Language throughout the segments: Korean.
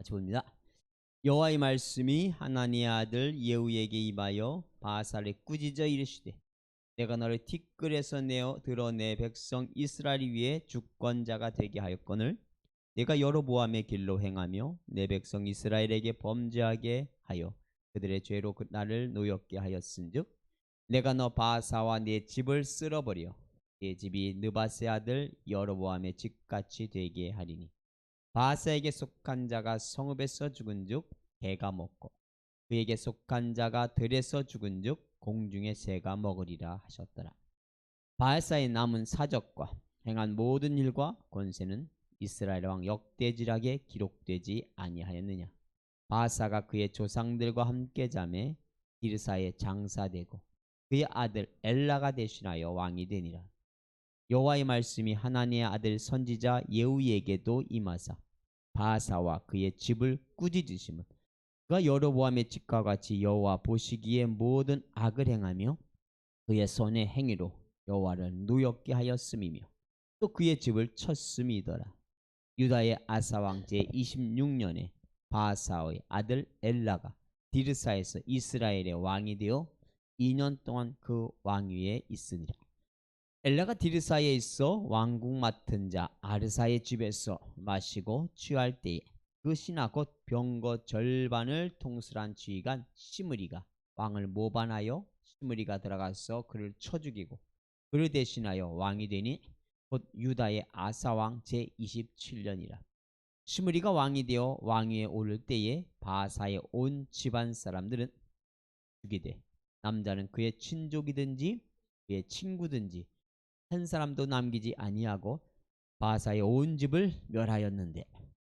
같이 봅니다. 여호와의 말씀이 하나니의 아들 예후에게 임하여 바사를 꾸짖어 이르시되 내가 너를 티끌에서 내어 들어 내 백성 이스라엘 위에 주권자가 되게 하였거늘 내가 여로보암의 길로 행하며 내 백성 이스라엘에게 범죄하게 하여 그들의 죄로 나를 노엽게 하였은즉 내가 너 바사와 네 집을 쓸어버려 네 집이 느밧의 아들 여로보암의 집같이 되게 하리니 바사에게 속한 자가 성읍에서 죽은즉 개가 먹고 그에게 속한 자가 들에서 죽은즉 공중의 새가 먹으리라 하셨더라. 바사의 남은 사적과 행한 모든 일과 권세는 이스라엘 왕 역대지락에 기록되지 아니하였느냐. 바사가 그의 조상들과 함께 잠에 디르사에 장사되고 그의 아들 엘라가 대신하여 왕이 되니라. 여호와의 말씀이 하나님의 아들 선지자 예후에게도 임하사 바사와 그의 집을 꾸짖으시면 그가 여로보암의 집과 같이 여호와 보시기에 모든 악을 행하며 그의 손의 행위로 여호와를 노엽게 하였음이며 또 그의 집을 쳤음이더라. 유다의 아사 왕 제26년에 바사의 아들 엘라가 디르사에서 이스라엘의 왕이 되어 2년 동안 그 왕위에 있으니라. 엘라가 디르사에 있어 왕국 맡은 자 아르사의 집에서 마시고 취할 때에 그 신하 곧 병거 절반을 통솔한 지휘관 시므리가 왕을 모반하여 시므리가 들어가서 그를 쳐 죽이고 그를 대신하여 왕이 되니 곧 유다의 아사왕 제27년이라. 시므리가 왕이 되어 왕위에 오를 때에 바사의 온 집안 사람들은 죽이되 남자는 그의 친족이든지 그의 친구든지 한 사람도 남기지 아니하고 바사의 온 집을 멸하였는데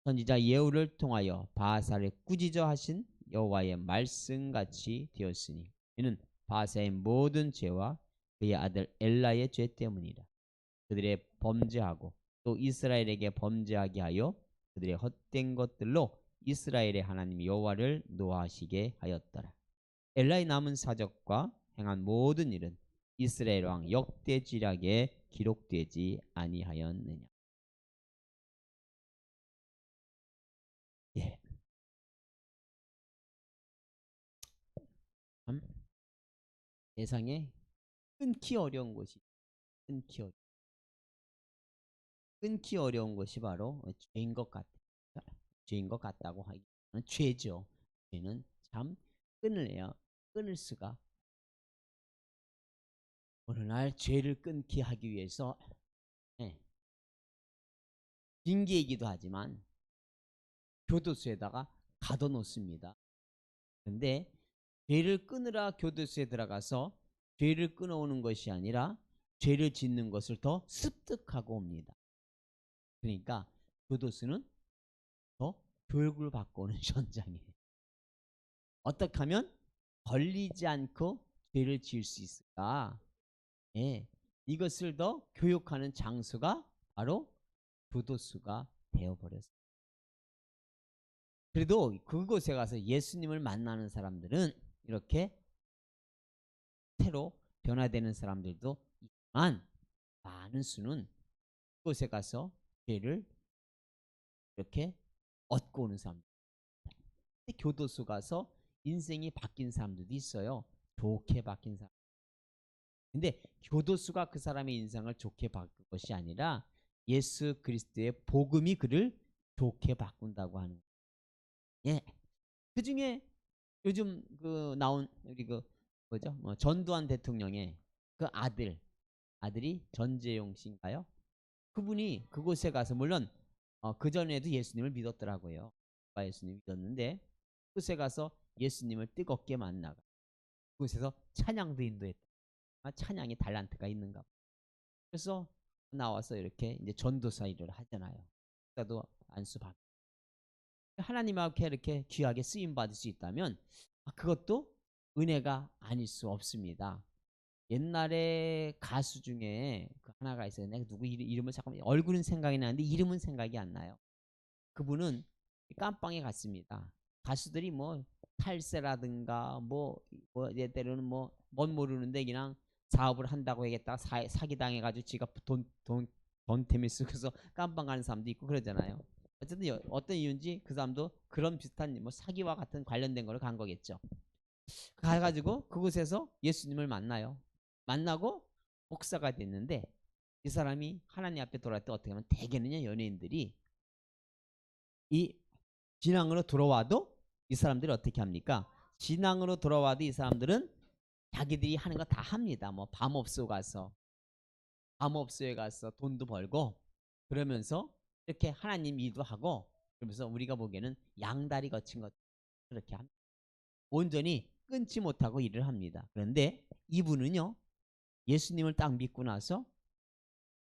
선지자 예후를 통하여 바사를 꾸짖어 하신 여호와의 말씀같이 되었으니 이는 바사의 모든 죄와 그의 아들 엘라의 죄 때문이라. 그들의 범죄하고 또 이스라엘에게 범죄하게 하여 그들의 헛된 것들로 이스라엘의 하나님 여호와를 노하시게 하였더라. 엘라의 남은 사적과 행한 모든 일은 이스라엘 왕 역대지락에 기록되지 아니하였느냐. 예. 참 세상에 끊기 어려운 것이 끊기 어려운 것이 바로 죄인 것 같다. 죄인 것 같다고 하기는 죄죠. 죄는 참 끊을 수가. 어느 날 죄를 끊기 하기 위해서 핑계이기도 하지만 교도소에다가 가둬놓습니다. 그런데 죄를 끊으라 교도소에 들어가서 죄를 끊어오는 것이 아니라 죄를 짓는 것을 더 습득하고 옵니다. 그러니까 교도소는 더 교육을 받고 오는 현장이에요. 어떻게 하면 걸리지 않고 죄를 지을 수 있을까? 이것을 더 교육하는 장소가 바로 교도소가 되어버렸어요. 그래도 그곳에 가서 예수님을 만나는 사람들은 이렇게 새로 변화되는 사람들도 있지만 많은 수는 그곳에 가서 죄를 이렇게 얻고 오는 사람들. 교도소 가서 인생이 바뀐 사람들도 있어요. 좋게 바뀐 사람. 근데 교도소가 그 사람의 인생을 좋게 바꾼 것이 아니라 예수 그리스도의 복음이 그를 좋게 바꾼다고 하는 거예요. 예. 그 중에 요즘 그 나온 우리 그 뭐죠? 전두환 대통령의 그 아들이 전재용 씨인가요? 그분이 그곳에 가서 물론 그 전에도 예수님을 믿었더라고요. 예수님 믿었는데 그곳에 가서 예수님을 뜨겁게 만나가 그곳에서 찬양도 인도했다. 찬양이 달란트가 있는가 봐. 그래서 나와서 이렇게 이제 전도사 일을 하잖아요. 그래도 안수받고 하나님 앞에 이렇게 귀하게 쓰임 받을 수 있다면 그것도 은혜가 아닐 수 없습니다. 옛날에 가수 중에 그 하나가 있어요. 내가 누구 이름을 잠깐만 얼굴은 생각이 나는데 이름은 생각이 안 나요. 그분은 깜빵에 갔습니다. 가수들이 뭐 탈세라든가 때로는 뭔 모르는데 그냥 사업을 한다고 하겠다 사기 당해가지고 지가 돈 때문에 쓰고서 깜빵 가는 사람도 있고 그러잖아요. 어쨌든 어떤 이유인지 그 사람도 그런 비슷한 뭐 사기와 같은 관련된 거를 간 거겠죠. 가가지고 그곳에서 예수님을 만나요. 만나고 목사가 됐는데 이 사람이 하나님 앞에 돌아올 때 어떻게 하면 대개는요 연예인들이 이 신앙으로 들어와도 이 사람들이 어떻게 합니까? 신앙으로 들어와도 이 사람들은 자기들이 하는 거 다 합니다. 뭐 밤업소에 가서 돈도 벌고 그러면서 이렇게 하나님 일도 하고 그러면서 우리가 보기에는 양다리 거친 것 그렇게 합니다. 온전히 끊지 못하고 일을 합니다. 그런데 이분은요 예수님을 딱 믿고 나서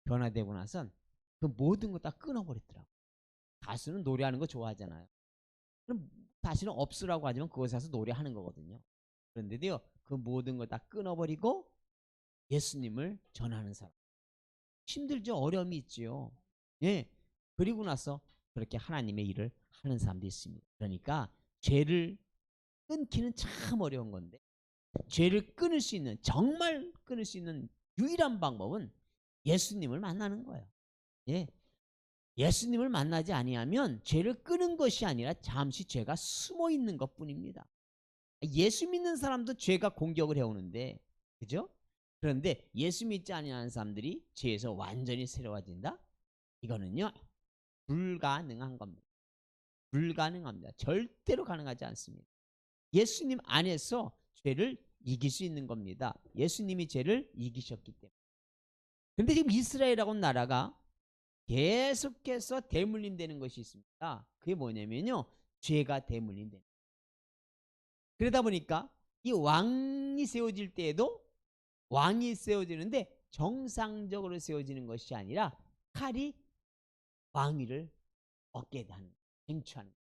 변화되고 나선 그 모든 거 다 끊어버렸더라고요. 가수는 노래하는 거 좋아하잖아요. 그럼 사실은 없으라고 하지만 그곳에 서 노래하는 거거든요. 그런데도요 그 모든 걸 다 끊어버리고 예수님을 전하는 사람. 힘들죠. 어려움이 있지요. 예. 그리고 나서 그렇게 하나님의 일을 하는 사람도 있습니다. 그러니까 죄를 끊기는 참 어려운 건데 죄를 끊을 수 있는 정말 끊을 수 있는 유일한 방법은 예수님을 만나는 거예요. 예. 예수님을 만나지 아니하면 죄를 끊은 것이 아니라 잠시 죄가 숨어 있는 것뿐입니다. 예수 믿는 사람도 죄가 공격을 해오는데 그죠? 그런데 예수 믿지 아니하는 사람들이 죄에서 완전히 새로워진다? 이거는요 불가능한 겁니다. 불가능합니다. 절대로 가능하지 않습니다. 예수님 안에서 죄를 이길 수 있는 겁니다. 예수님이 죄를 이기셨기 때문에. 그런데 지금 이스라엘이라고 나라가 계속해서 대물림되는 것이 있습니다. 그게 뭐냐면요 죄가 대물림되는 거예요. 그러다 보니까 이 왕이 세워질 때에도 왕이 세워지는데 정상적으로 세워지는 것이 아니라 칼이 왕위를 얻게 하는 쟁취하는 거예요.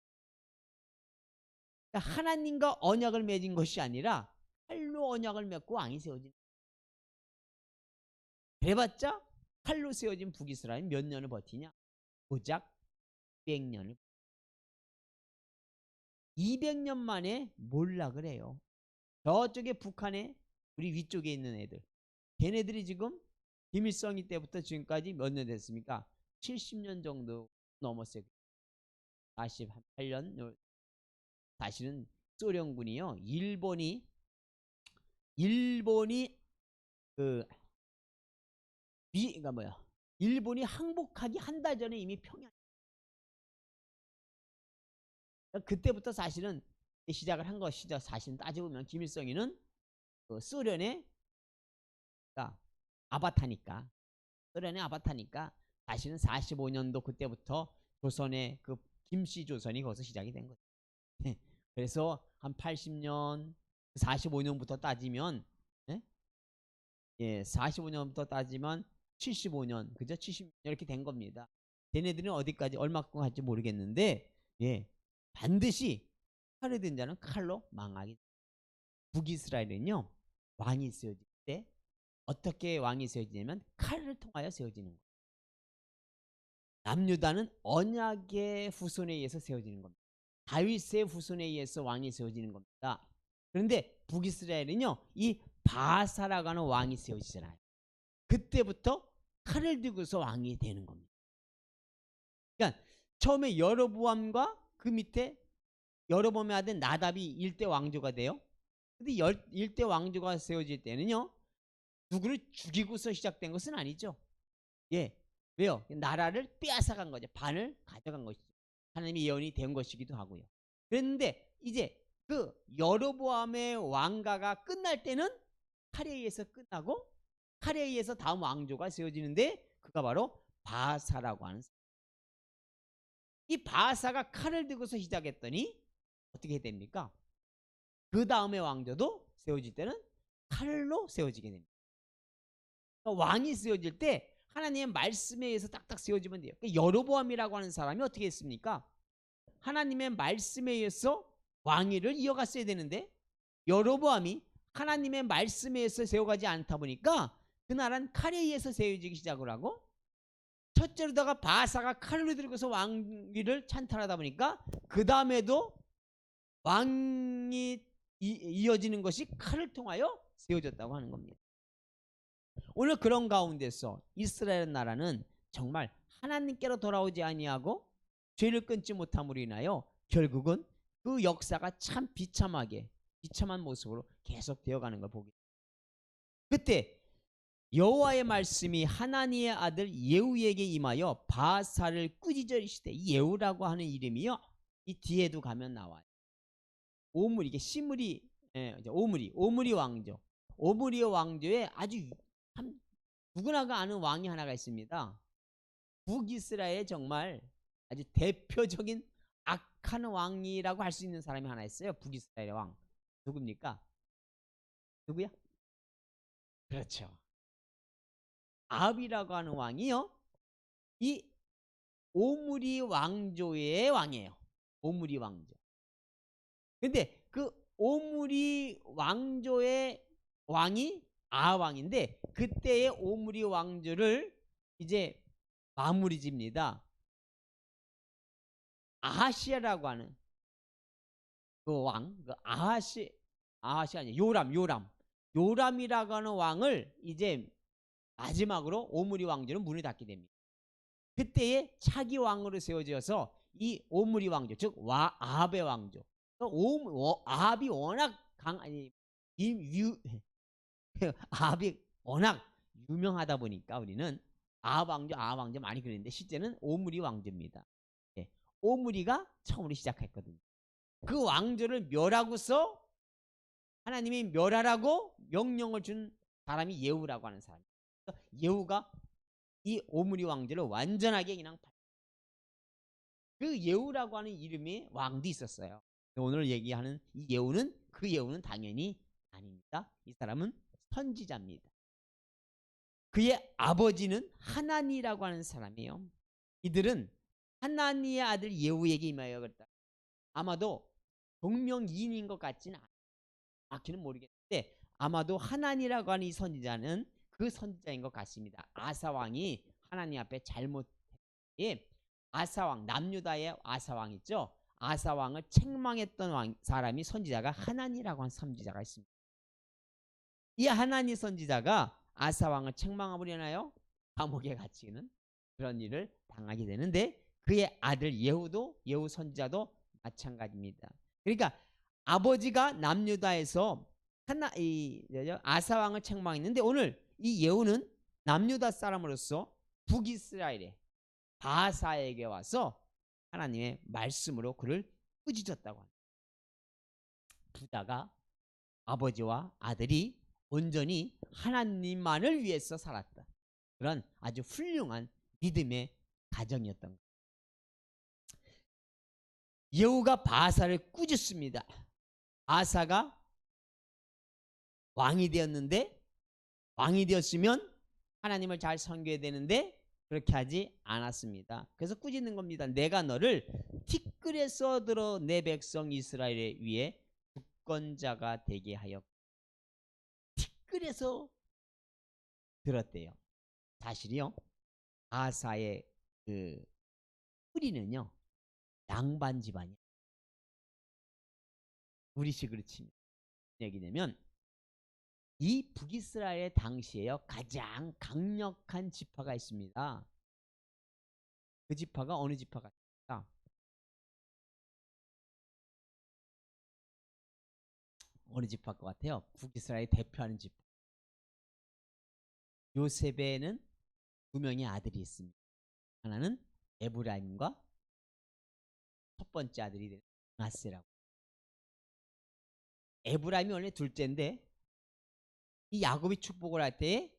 그러니까 하나님과 언약을 맺은 것이 아니라 칼로 언약을 맺고 왕이 세워지는 거예요. 그래봤자 칼로 세워진 북이스라엘 몇 년을 버티냐? 고작 200년을 200년 만에 몰락을 해요. 저쪽에 북한에 우리 위쪽에 있는 애들 걔네들이 지금 김일성이 때부터 지금까지 몇 년 됐습니까? 70년 정도 넘었어요. 48년 사실은 소련군이요 일본이 그 그러니까 뭐야 일본이 항복하기 한 달 전에 이미 평양 그때부터 사실은 시작을 한 것이죠. 사실 따져보면 김일성이는 그 소련의 그러니까 아바타니까 소련의 아바타니까 사실은 45년도 그때부터 조선의 그 김씨 조선이 거기서 시작이 된 거죠. 그래서 한 80년 45년부터 따지면 예, 45년부터 따지면 75년 그죠? 70년 이렇게 된 겁니다. 걔네들은 어디까지 얼마큼 할지 모르겠는데 예, 반드시 칼을 든 자는 칼로 망하게. 북이스라엘은요 왕이 세워질 때 어떻게 왕이 세워지냐면 칼을 통하여 세워지는 거예요. 남유다는 언약의 후손에 의해서 세워지는 겁니다. 다윗의 후손에 의해서 왕이 세워지는 겁니다. 그런데 북이스라엘은요 이 바사라고 하는 왕이 세워지잖아요. 그때부터 칼을 들고서 왕이 되는 겁니다. 그러니까 처음에 여로보암과 그 밑에 여로보암의 아들 나답이 일대 왕조가 돼요. 근데 일대 왕조가 세워질 때는요 누구를 죽이고서 시작된 것은 아니죠. 예, 왜요? 나라를 빼앗아간 거죠. 반을 가져간 것이죠. 하나님의 예언이 된 것이기도 하고요. 그런데 이제 그 여로보암의 왕가가 끝날 때는 칼에 의해서 끝나고 칼에 의해서 다음 왕조가 세워지는데 그가 바로 바사라고 하는 사람. 이 바사가 칼을 들고서 시작했더니 어떻게 됩니까? 그 다음의 왕조도 세워질 때는 칼로 세워지게 됩니다. 그러니까 왕이 세워질 때 하나님의 말씀에 의해서 딱딱 세워지면 돼요. 그러니까 여로보암이라고 하는 사람이 어떻게 했습니까? 하나님의 말씀에 의해서 왕위를 이어갔어야 되는데 여로보암이 하나님의 말씀에 의해서 세워가지 않다 보니까 그 나라는 칼에 의해서 세워지기 시작을 하고 첫째로다가 바사가 칼을 들고서 왕위를 찬탈하다 보니까 그 다음에도 왕이 이어지는 것이 칼을 통하여 세워졌다고 하는 겁니다. 오늘 그런 가운데서 이스라엘 나라는 정말 하나님께로 돌아오지 아니하고 죄를 끊지 못함으로 인하여 결국은 그 역사가 참 비참한 모습으로 계속 되어가는 걸 보게. 그때 여호와의 말씀이 하나니의 아들 예후에게 임하여 바사를 꾸짖으시되, 이 예후라고 하는 이름이요, 이 뒤에도 가면 나와요. 오므리, 이게 시므리, 오므리 왕조. 오므리 왕조에 아주 참 누구나가 아는 왕이 하나가 있습니다. 북이스라엘의 정말 아주 대표적인 악한 왕이라고 할 수 있는 사람이 하나 있어요. 북이스라엘의 왕. 누굽니까? 누구야? 그렇죠. 아합이라고 하는 왕이요, 이 오므리 왕조의 왕이에요. 오므리 왕조. 근데 그 오므리 왕조의 왕이 아합 왕인데, 그때의 오므리 왕조를 이제 마무리 집니다. 아하시아라고 하는 그 왕, 그 아하시 아니에요. 요람이라고 하는 왕을 이제 마지막으로 오므리 왕조는 문을 닫게 됩니다. 그때에 차기 왕으로 세워져서 이 오므리 왕조, 즉 아합의 왕조. 아합이 워낙 아합이 워낙 유명하다 보니까 우리는 아합 왕조 많이 그랬는데, 실제는 오므리 왕조입니다. 예, 오므리가 처음으로 시작했거든요. 그 왕조를 멸하고서 하나님이 멸하라고 명령을 준 사람이 예후라고 하는 사람이에요. 예후가 이 오므리 왕조를 완전하게 그냥, 그 예후라고 하는 이름의 왕도 있었어요. 오늘 얘기하는 이 예후는, 그 예후는 당연히 아닙니다. 이 사람은 선지자입니다. 그의 아버지는 하나니라고 하는 사람이에요. 이들은 하나니의 아들 예후에게 임하여 그랬다. 아마도 동명이인인 것 같지는 않기는 모르겠는데, 아마도 하나니라고 하는 이 선지자는 그 선지자인 것 같습니다. 아사왕이 하나님 앞에 잘못해, 아사왕, 남유다의 아사왕 있죠. 아사왕을 책망했던 사람이, 선지자가 하나니라고 하는 선지자가 있습니다. 이 하나니 선지자가 아사왕을 책망함으로 인하여 감옥에 갇히는 그런 일을 당하게 되는데, 그의 아들 예후 선지자도 마찬가지입니다. 그러니까 아버지가 남유다에서 아사왕을 책망했는데, 오늘 이 예후는 남유다 사람으로서 북이스라엘의 바사에게 와서 하나님의 말씀으로 그를 꾸짖었다고 합니다. 부자가 아버지와 아들이 온전히 하나님만을 위해서 살았다. 그런 아주 훌륭한 믿음의 가정이었던 것. 예후가 바사를 꾸짖습니다. 바사가 왕이 되었는데, 왕이 되었으면 하나님을 잘 섬겨야 되는데 그렇게 하지 않았습니다. 그래서 꾸짖는 겁니다. 내가 너를 티끌에서 들어 내 백성 이스라엘에 위해 주권자가 되게 하여. 티끌에서 들었대요. 사실이요, 바사의 그 뿌리는요, 양반 집안이에요. 우리식으로 치면 얘기냐면, 이 북이스라엘 당시에요, 가장 강력한 지파가 있습니다. 그 지파가 어느 지파가 있습니까? 어느 지파일 것 같아요? 북이스라엘 대표하는 지파. 요셉에는 두 명의 아들이 있습니다. 하나는 에브라임과 첫 번째 아들이 되는 므낫세라고. 에브라임이 원래 둘째인데, 이 야곱이 축복을 할 때에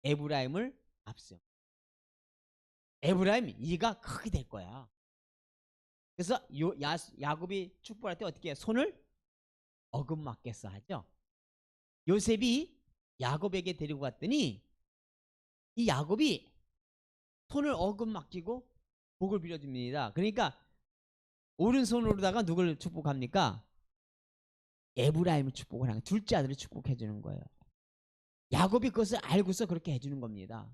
에브라임을 앞세워. 에브라임 이가 크게 될 거야. 그래서 야곱이 축복할 때 어떻게 해요? 손을 어긋맞겠어 하죠. 요셉이 야곱에게 데리고 갔더니 이 야곱이 손을 어긋맞기고 복을 빌어줍니다. 그러니까 오른손으로다가 누굴 축복합니까? 에브라임을 축복을 하는, 둘째 아들을 축복해 주는 거예요. 야곱이 그것을 알고서 그렇게 해주는 겁니다.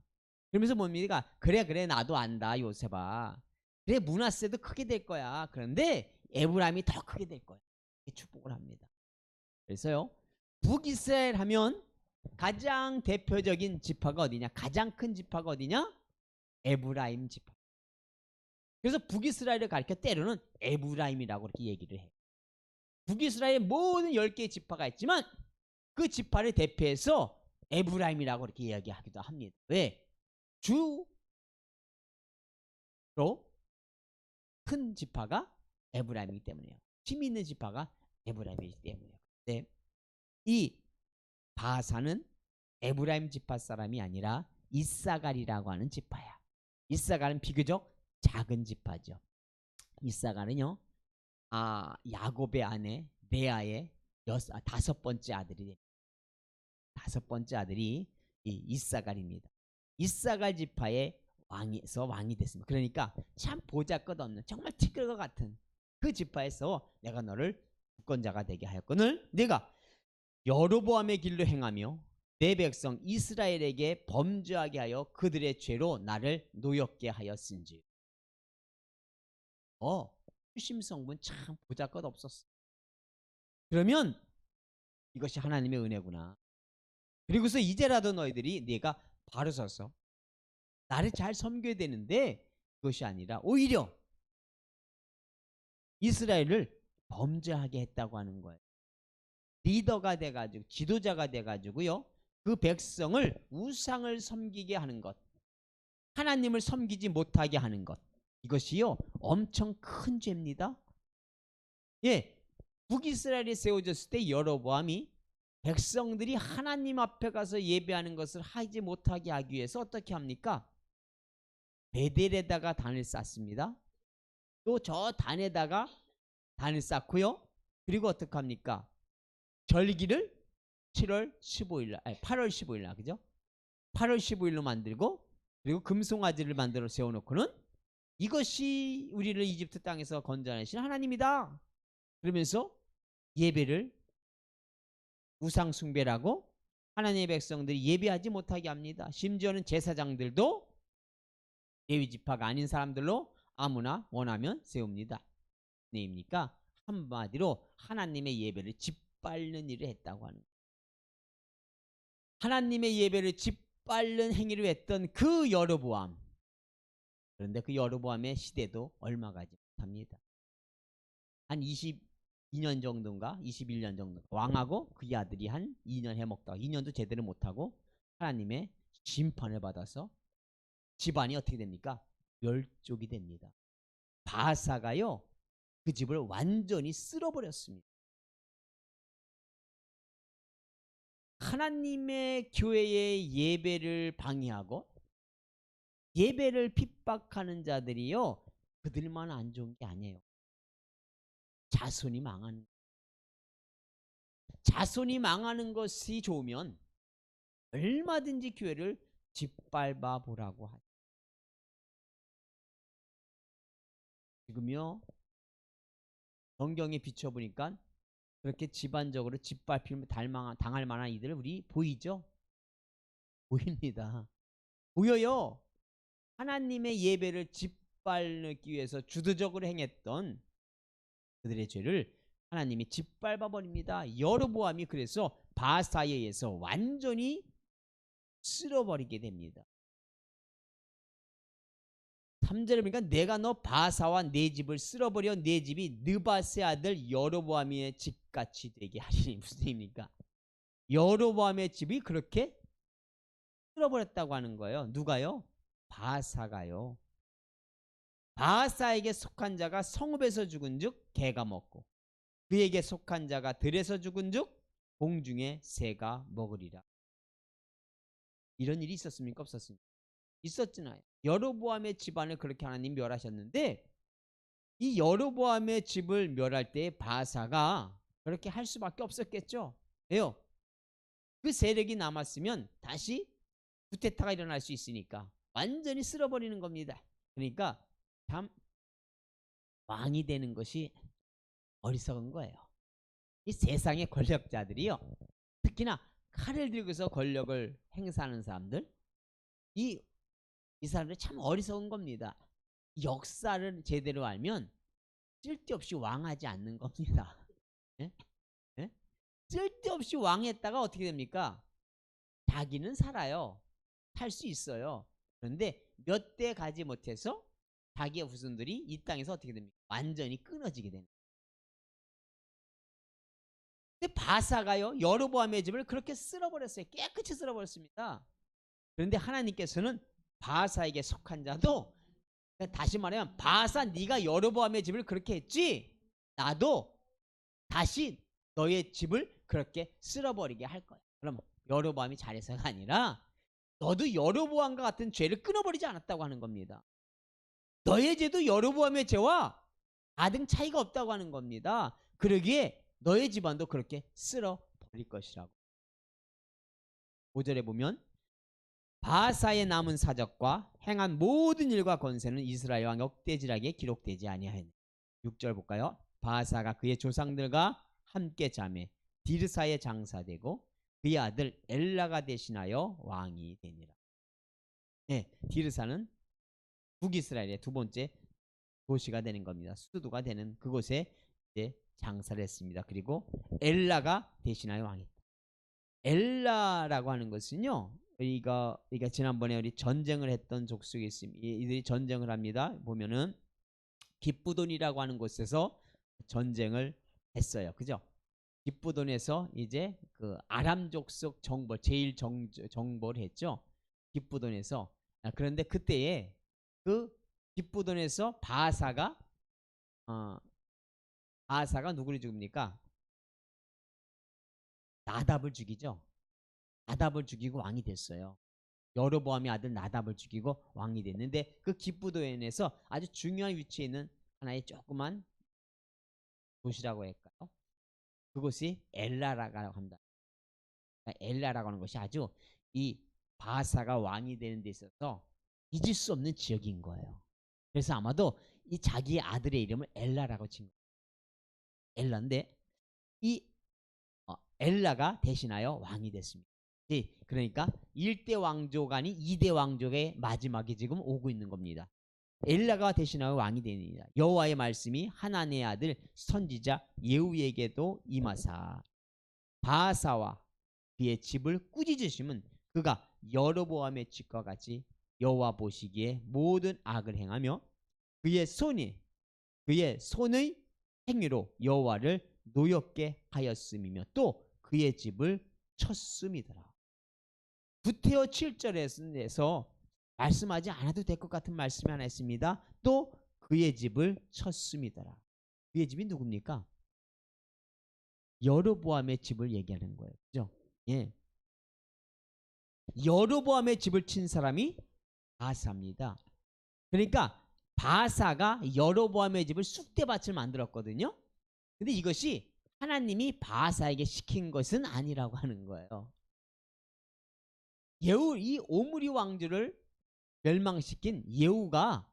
그러면서 뭡니까? 그래 나도 안다 요셉아. 그래 므낫세도 크게 될 거야. 그런데 에브라임이 더 크게 될 거야. 이렇게 축복을 합니다. 그래서요, 북이스라엘 하면 가장 대표적인 지파가 어디냐? 가장 큰 지파가 어디냐? 에브라임 지파. 그래서 북이스라엘을 가리켜 때로는 에브라임이라고 이렇게 얘기를 해요. 북이스라엘의 모든 10개의 지파가 있지만 그 지파를 대표해서 에브라임이라고 이렇게 이야기하기도 합니다. 왜? 주로 큰 지파가 에브라임이기 때문이에요. 힘 있는 지파가 에브라임이기 때문이에요. 근데 이 바사는 에브라임 지파 사람이 아니라 이사갈이라고 하는 지파야. 이사갈은 비교적 작은 지파죠. 이사갈은요, 야곱의 아내 레아의 5번째 아들이 됩니다. 5번째 아들이 이 이사갈입니다. 이사갈 지파의 왕이 됐습니다. 그러니까 참 보잘것없는 정말 티끌 것 같은 그 지파에서 내가 너를 주권자가 되게 하였거늘 내가 여로보암의 길로 행하며 내 백성 이스라엘에게 범죄하게 하여 그들의 죄로 나를 노엽게 하였은지. 수심성분 참 보잘것없었어. 그러면 이것이 하나님의 은혜구나. 그리고서 이제라도 너희들이 네가 바로 서서 나를 잘 섬겨야 되는데 그것이 아니라 오히려 이스라엘을 범죄하게 했다고 하는 거예요. 리더가 돼가지고 지도자가 돼가지고요, 그 백성을 우상을 섬기게 하는 것, 하나님을 섬기지 못하게 하는 것, 이것이요 엄청 큰 죄입니다. 예, 북이스라엘이 세워졌을 때 여로보암이 백성들이 하나님 앞에 가서 예배하는 것을 하지 못하게 하기 위해서 어떻게 합니까? 베델에다가 단을 쌓습니다. 또 저 단에다가 단을 쌓고요. 그리고 어떻게 합니까? 절기를 8월 15일 날, 그죠? 8월 15일로 만들고, 그리고 금송아지를 만들어 세워놓고는 이것이 우리를 이집트 땅에서 건져내신 하나님이다 그러면서 예배를 우상 숭배라고 하나님의 백성들이 예배하지 못하게 합니다. 심지어는 제사장들도 레위 지파가 아닌 사람들로 아무나 원하면 세웁니다. 네입니까? 한마디로 하나님의 예배를 짓밟는 일을 했다고 하는 거예요. 하나님의 예배를 짓밟는 행위를 했던 그 여로보암. 그런데 그 여로보암의 시대도 얼마 가지 못합니다. 한 22년 정도인가 21년 정도 왕하고 그의 아들이 한 2년 해먹다가 2년도 제대로 못하고 하나님의 심판을 받아서 집안이 어떻게 됩니까? 멸족이 됩니다. 바사가요 그 집을 완전히 쓸어버렸습니다. 하나님의 교회의 예배를 방해하고 예배를 핍박하는 자들이요 그들만 안 좋은 게 아니에요. 자손이 망하는 것이 좋으면 얼마든지 교회를 짓밟아 보라고 하죠. 지금요 성경에 비춰보니까 그렇게 집안적으로 짓밟힘을 당할 만한 이들 우리 보이죠? 보입니다. 보여요. 하나님의 예배를 짓밟기 위해서 주도적으로 행했던 그들의 죄를 하나님이 짓밟아 버립니다. 여로보암이 그래서 바사에 의해서 완전히 쓸어버리게 됩니다. 3절에 보니까 내가 너 바사와 내 집을 쓸어버려 내 집이 느바세 아들 여로보암의 집같이 되게 하리니. 무슨 얘기입니까? 여로보암의 집이 그렇게 쓸어버렸다고 하는 거예요. 누가요? 바사가요. 바사에게 속한 자가 성읍에서 죽은 즉 개가 먹고 그에게 속한 자가 들에서 죽은 즉 공중에 새가 먹으리라. 이런 일이 있었습니까? 없었습니까? 있었잖아요. 여로보암의 집안을 그렇게 하나님 멸하셨는데 이 여로보암의 집을 멸할 때 바사가 그렇게 할 수밖에 없었겠죠. 왜요? 그 세력이 남았으면 다시 쿠데타가 일어날 수 있으니까 완전히 쓸어버리는 겁니다. 그러니까 참 왕이 되는 것이 어리석은 거예요. 이 세상의 권력자들이요 특히나 칼을 들고서 권력을 행사하는 사람들 이 사람들이 참 어리석은 겁니다. 역사를 제대로 알면 쓸데없이 왕하지 않는 겁니다. 예? 예? 쓸데없이 왕했다가 어떻게 됩니까? 자기는 살아요. 살 수 있어요. 그런데 몇 대 가지 못해서 자기의 후손들이 이 땅에서 어떻게 됩니까? 완전히 끊어지게 되는. 근데 바사가요, 여로보암의 집을 그렇게 쓸어버렸어요. 깨끗이 쓸어버렸습니다. 그런데 하나님께서는 바사에게 속한 자도, 다시 말하면 바사 네가 여로보암의 집을 그렇게 했지, 나도 다시 너의 집을 그렇게 쓸어버리게 할 거야. 그럼 여로보암이 잘해서가 아니라 너도 여로보암과 같은 죄를 끊어버리지 않았다고 하는 겁니다. 너의 죄도 여로보암의 죄와 가등 차이가 없다고 하는 겁니다. 그러기에 너의 집안도 그렇게 쓸어버릴 것이라고. 5절에 보면 바사의 남은 사적과 행한 모든 일과 권세는 이스라엘 왕 역대지락에 기록되지 아니하였네. 6절 볼까요? 바사가 그의 조상들과 함께 잠에 디르사에 장사되고 그의 아들 엘라가 대신하여 왕이 되니라. 네, 디르사는 북이스라엘의 두 번째 도시가 되는 겁니다. 수도가 되는 그곳에 이제 장사를 했습니다. 그리고 엘라가 대신하여 왕이. 엘라라고 하는 것은요, 우리가 지난번에 우리 전쟁을 했던 족속이 있습니다. 이들이 전쟁을 합니다. 보면은 기쁘돈이라고 하는 곳에서 전쟁을 했어요. 그죠? 기쁘돈에서 이제 그 아람 족속 제일 정벌을 했죠. 기쁘돈에서. 그런데 그때에 그 기쁘돈에서 바사가 누구를 죽입니까? 나답을 죽이죠. 나답을 죽이고 왕이 됐어요. 여로보암의 아들 나답을 죽이고 왕이 됐는데, 그 기브도엔에서 아주 중요한 위치에 있는 하나의 조그만 도시라고 할까요? 그곳이 엘라라고 합니다. 엘라라고 하는 것이 아주 이 바사가 왕이 되는 데 있어서 잊을 수 없는 지역인 거예요. 그래서 아마도 이 자기의 아들의 이름을 엘라라고 친 거예요. 엘라인데 이 엘라가 대신하여 왕이 됐습니다. 그러니까 1대 왕조가 아닌 2대 왕조의 마지막이 지금 오고 있는 겁니다. 엘라가 대신하여 왕이 되느니라. 여호와의 말씀이 하나님의 아들 선지자 예후에게도 임하사 바사와 그의 집을 꾸짖으심은 그가 여로보암의 집과 같이 여호와 보시기에 모든 악을 행하며 그의 손의 행위로 여호와를 노엽게 하였음이며 또 그의 집을 쳤음이더라. 구태여 7절에서 말씀하지 않아도 될 것 같은 말씀이 하나 있습니다. 또 그의 집을 쳤음이더라. 그의 집이 누굽니까? 여로보암의 집을 얘기하는 거예요. 그죠? 예. 여로보암의 집을 친 사람이 바사입니다. 그러니까 바사가 여로보암의 집을 쑥대밭을 만들었거든요. 근데 이것이 하나님이 바사에게 시킨 것은 아니라고 하는 거예요. 이 오므리 왕조를 멸망시킨 예후가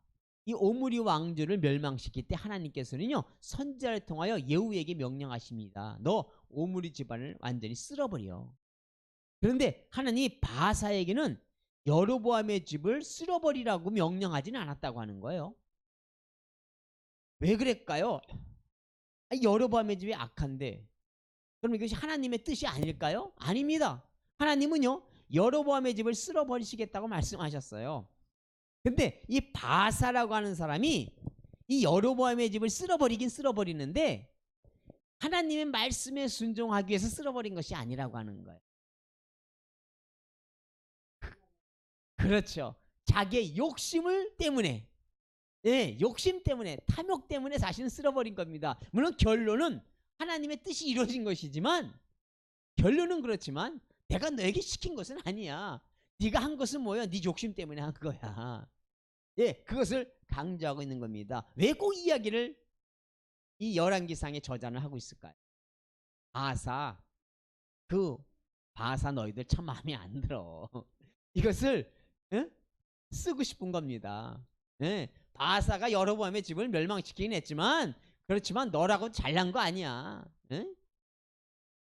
이 오므리 왕조를 멸망시킬 때 하나님께서는요, 선지자를 통하여 예후에게 명령하십니다. 너 오므리 집안을 완전히 쓸어버려. 그런데 하나님이 바사에게는 여로보암의 집을 쓸어버리라고 명령하지는 않았다고 하는 거예요. 왜 그랬을까요? 여로보암의 집이 악한데 그럼 이것이 하나님의 뜻이 아닐까요? 아닙니다. 하나님은요, 여로보암의 집을 쓸어버리시겠다고 말씀하셨어요. 근데 이 바사라고 하는 사람이 이 여로보암의 집을 쓸어버리긴 쓸어버리는데 하나님의 말씀에 순종하기 위해서 쓸어버린 것이 아니라고 하는 거예요. 그렇죠. 자기의 욕심을 때문에, 욕심 때문에, 탐욕 때문에 자신을 쓸어버린 겁니다. 물론 결론은 하나님의 뜻이 이루어진 것이지만, 결론은 그렇지만 내가 너에게 시킨 것은 아니야. 네가 한 것은 뭐야? 네 욕심 때문에 한 거야. 그것을 강조하고 있는 겁니다. 왜 꼭 이야기를 이 열왕기상의 저자는 하고 있을까요? 바사 너희들 참 마음에 안 들어. 이것을 쓰고 싶은 겁니다. 바사가 여로보암의 집을 멸망시키긴 했지만, 그렇지만 너라고 잘난 거 아니야.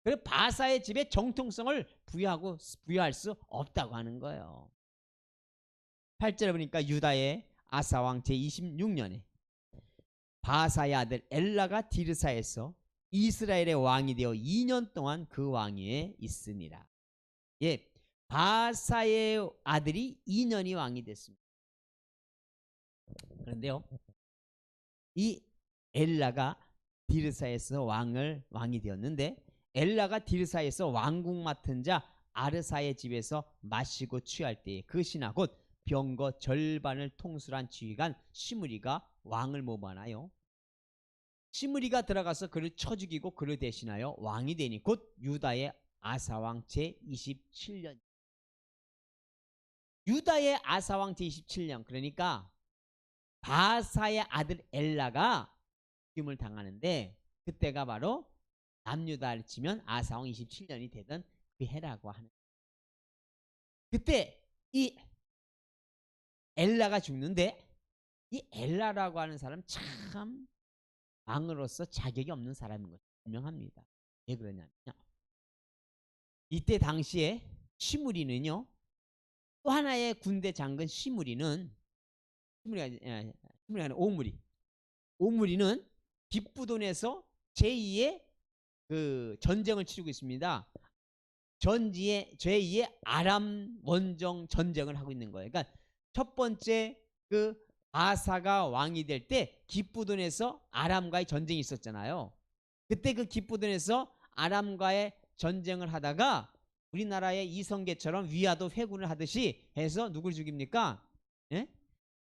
그래서 바사의 집에 정통성을 부여할 수 없다고 하는 거예요. 8절에 보니까 유다의 아사왕 제26년에 바사의 아들 엘라가 디르사에서 이스라엘의 왕이 되어 2년 동안 그 왕위에 있으니라. 바사의 아들이 2년이 왕이 됐습니다. 그런데요, 이 엘라가 디르사에서 왕이 되었는데, 엘라가 디르사에서 왕궁 맡은 자 아르사의 집에서 마시고 취할 때에 그 신하 곧 병거 절반을 통솔한 지휘관 시므리가 왕을 모반하여 시므리가 들어가서 그를 쳐 죽이고 그를 대신하여 왕이 되니 곧 유다의 아사왕 제27년. 유다의 아사왕 제27년, 그러니까 바사의 아들 엘라가 죽임을 당하는데, 그때가 바로 남유다를 치면 아사왕 27년이 되던 그 해라고 하는. 그때 이 엘라가 죽는데, 이 엘라라고 하는 사람 참 왕으로서 자격이 없는 사람인 것이 분명합니다. 왜 그러냐면요, 이때 당시에 시므리는요, 또 하나의 군대 장군 시므리가 아니라 오므리는 깃부돈에서 제2의 그 전쟁을 치르고 있습니다. 제2의 아람 원정 전쟁을 하고 있는 거예요. 그러니까 첫 번째 그 아사가 왕이 될 때 깃부돈에서 아람과의 전쟁이 있었잖아요. 그때 그 깃부돈에서 아람과의 전쟁을 하다가 우리나라의 이성계처럼 위화도 회군을 하듯이 해서 누굴 죽입니까? 예?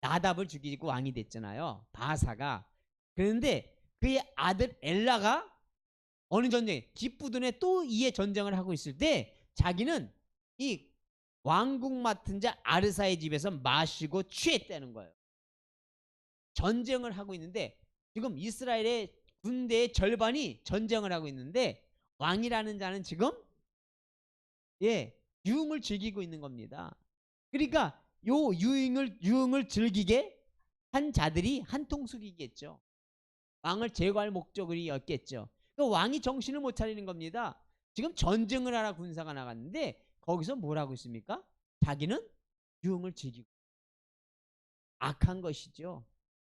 나답을 죽이고 왕이 됐잖아요, 바사가. 그런데 그의 아들 엘라가 어느 전쟁, 깃부돈에 또 이에 전쟁을 하고 있을 때 자기는 이 왕궁 맡은 자 아르사의 집에서 마시고 취했다는 거예요. 전쟁을 하고 있는데, 지금 이스라엘의 군대의 절반이 전쟁을 하고 있는데 왕이라는 자는 지금 유흥을 즐기고 있는 겁니다. 그러니까 요 유흥을 즐기게 한 자들이 한통속이겠죠. 왕을 제거할 목적이었겠죠. 그러니까 왕이 정신을 못 차리는 겁니다. 지금 전쟁을 하러 군사가 나갔는데 거기서 뭘 하고 있습니까? 자기는 유흥을 즐기고. 악한 것이죠.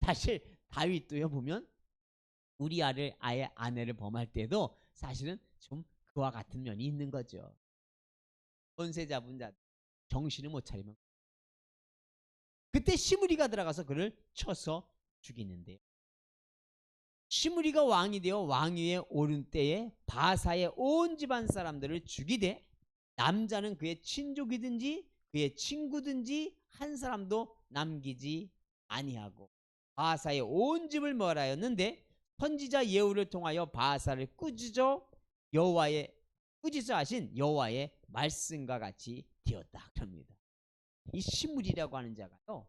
사실 다윗도요, 보면 우리아의 아내를 범할 때도 사실은 좀 그와 같은 면이 있는 거죠. 권세 잡은 자 정신을 못 차리면 그때 시므리가 들어가서 그를 쳐서 죽이는데요, 시므리가 왕이 되어 왕위에 오른 때에 바사의 온 집안 사람들을 죽이되 남자는 그의 친족이든지 그의 친구든지 한 사람도 남기지 아니하고 바사의 온 집을 멸하였는데 선지자 예후를 통하여 바사를 꾸짖어 하신 여호와의 말씀과 같이 되었다 그럽니다. 이 시므리라고 하는 자가요,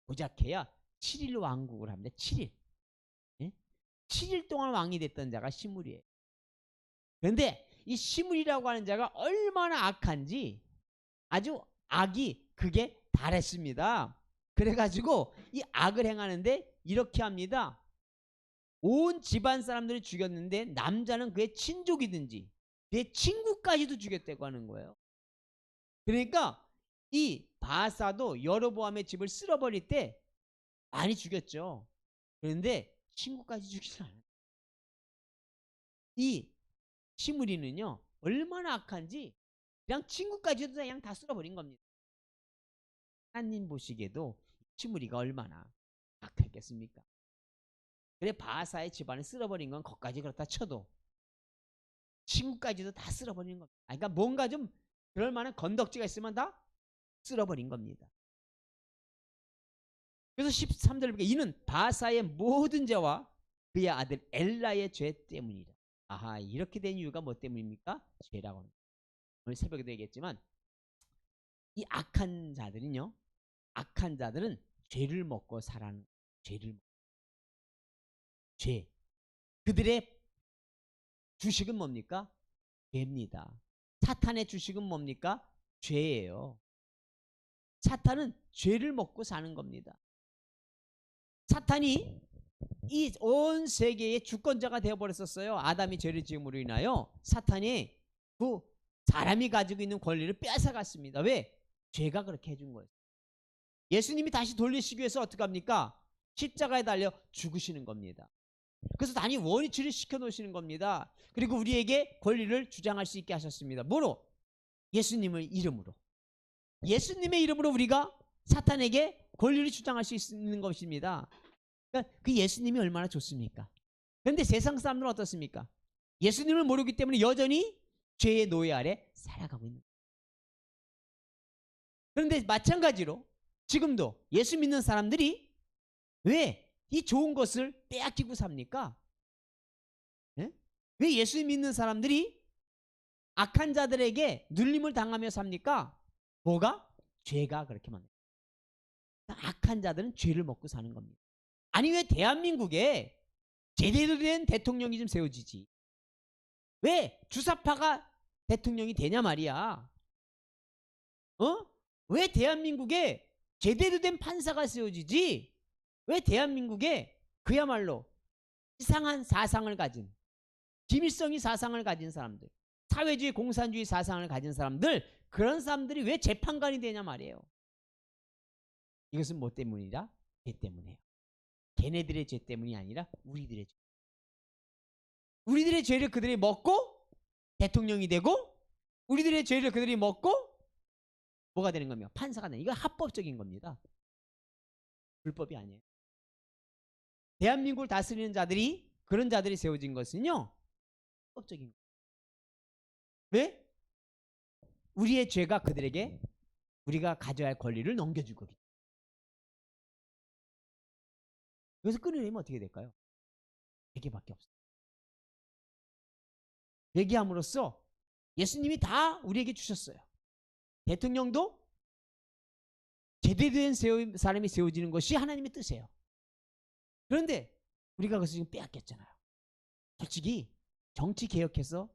고작해야 7일 왕국을 합니다. 7일. 7일 동안 왕이 됐던 자가 시므리예요. 그런데 이 시므리라고 하는 자가 얼마나 악한지 아주 악이 그게 달했습니다. 그래가지고 이 악을 행하는데 이렇게 합니다. 온 집안 사람들을 죽였는데 남자는 그의 친족이든지 그의 친구까지도 죽였다고 하는 거예요. 그러니까 이 바사도 여로보암의 집을 쓸어버릴 때 많이 죽였죠. 그런데 친구까지 죽이지 않아요. 이 시므리는요, 얼마나 악한지 그냥 친구까지도 그냥 다 쓸어버린 겁니다. 하나님 보시기에도 시므리가 얼마나 악했겠습니까? 그래 바사의 집안을 쓸어버린 건 거기까지 그렇다 쳐도 친구까지도 다 쓸어버린 겁니다. 그러니까 뭔가 좀 그럴 만한 건덕지가 있으면 다 쓸어버린 겁니다. 그래서 13절에 보니까 이는 바사의 모든 죄와 그의 아들 엘라의 죄 때문이라. 아하, 이렇게 된 이유가 뭐 때문입니까? 죄라고 합니다. 오늘 새벽에도 얘기했지만 이 악한 자들은요, 악한 자들은 죄를 먹고 살아는 죄. 그들의 주식은 뭡니까? 죄입니다. 사탄의 주식은 뭡니까? 죄예요. 사탄은 죄를 먹고 사는 겁니다. 사탄이 이 온 세계의 주권자가 되어버렸었어요. 아담이 죄를 지음으로 인하여 사탄이 그 사람이 가지고 있는 권리를 뺏어갔습니다. 왜? 죄가 그렇게 해준 거예요. 예수님이 다시 돌리시기 위해서 어떻게 합니까? 십자가에 달려 죽으시는 겁니다. 그래서 단위 원위치를 시켜놓으시는 겁니다. 그리고 우리에게 권리를 주장할 수 있게 하셨습니다. 뭐로? 예수님의 이름으로. 예수님의 이름으로 우리가 사탄에게 권리를 주장할 수 있는 것입니다. 그러니까 그 예수님이 얼마나 좋습니까? 그런데 세상 사람들은 어떻습니까? 예수님을 모르기 때문에 여전히 죄의 노예 아래 살아가고 있는 거예요. 그런데 마찬가지로 지금도 예수 믿는 사람들이 왜 이 좋은 것을 빼앗기고 삽니까? 예? 왜 예수 믿는 사람들이 악한 자들에게 눌림을 당하며 삽니까? 뭐가? 죄가 그렇게 만들어요. 악한 자들은 죄를 먹고 사는 겁니다. 아니 왜 대한민국에 제대로 된 대통령이 좀 세워지지? 왜 주사파가 대통령이 되냐 말이야. 왜 대한민국에 제대로 된 판사가 세워지지? 왜 대한민국에 그야말로 이상한 사상을 가진, 비밀성이 사상을 가진 사람들, 사회주의 공산주의 사상을 가진 사람들, 그런 사람들이 왜 재판관이 되냐 말이에요. 이것은 뭐 때문이라? 죄 때문이에요. 걔네들의 죄 때문이 아니라 우리들의 죄. 우리들의 죄를 그들이 먹고 대통령이 되고, 우리들의 죄를 그들이 먹고 뭐가 되는 겁니까? 판사가 되는. 이거 합법적인 겁니다. 불법이 아니에요. 대한민국을 다스리는 자들이, 그런 자들이 세워진 것은요, 합법적인 거예요. 왜? 우리의 죄가 그들에게 우리가 가져야 할 권리를 넘겨줄 거기 때문에. 그래서 끊어내면 어떻게 될까요? 회개밖에 없어요. 회개함으로써 예수님이 다 우리에게 주셨어요. 대통령도 제대로 된 사람이 세워지는 것이 하나님의 뜻이에요. 그런데 우리가 그것을 지금 빼앗겼잖아요. 솔직히 정치 개혁해서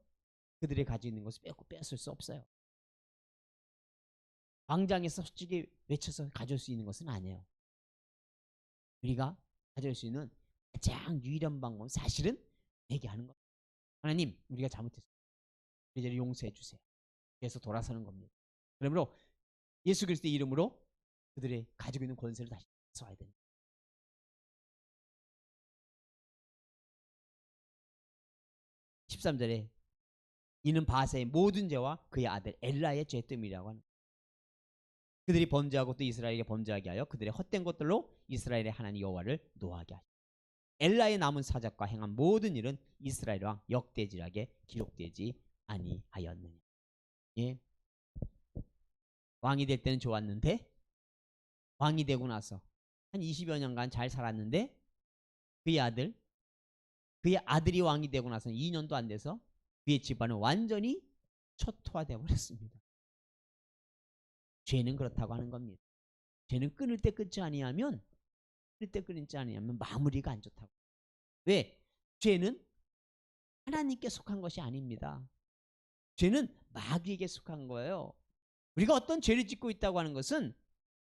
그들이 가지고 있는 것을 뺏을 수 없어요. 광장에서 솔직히 외쳐서 가져올 수 있는 것은 아니에요. 우리가 가져올 수 있는 가장 유일한 방법은 사실은 회개하는 겁니다. 하나님, 우리가 잘못했어요. 이제는 용서해 주세요. 그래서 돌아서는 겁니다. 그러므로 예수 그리스도의 이름으로 그들의 가지고 있는 권세를 다시 써야 됩니다. 13절에 이는 바세의 모든 죄와 그의 아들 엘라의 죄 때문이라고 하는 거예요. 그들이 범죄하고 또 이스라엘에게 범죄하게 하여 그들의 헛된 것들로 이스라엘의 하나님 여호와를 노하게 하시고 엘라의 남은 사적과 행한 모든 일은 이스라엘 왕 역대지락에 기록되지 아니하였느냐. 예. 왕이 될 때는 좋았는데 왕이 되고 나서 한 20여 년간 잘 살았는데 그의 아들이 왕이 되고 나서 2년도 안 돼서 그의 집안은 완전히 초토화되어 버렸습니다. 죄는 그렇다고 하는 겁니다. 죄는 끊을 때 끊지 아니하면 마무리가 안 좋다고. 왜? 죄는 하나님께 속한 것이 아닙니다. 죄는 마귀에게 속한 거예요. 우리가 어떤 죄를 짓고 있다고 하는 것은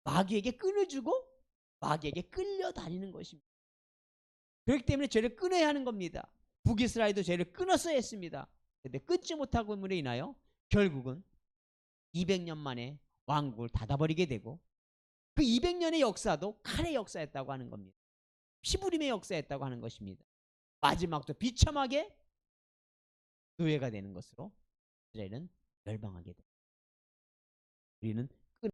마귀에게 끊어주고 마귀에게 끌려다니는 것입니다. 그렇기 때문에 죄를 끊어야 하는 겁니다. 북이스라엘도 죄를 끊었어야 했습니다. 그런데 끊지 못함으로 인하여 결국은 200년 만에 왕국을 닫아버리게 되고 그 200년의 역사도 칼의 역사였다고 하는 겁니다. 피부림의 역사였다고 하는 것입니다. 마지막도 비참하게 노예가 되는 것으로 이스라엘은 멸망하게 됩니다. 우리는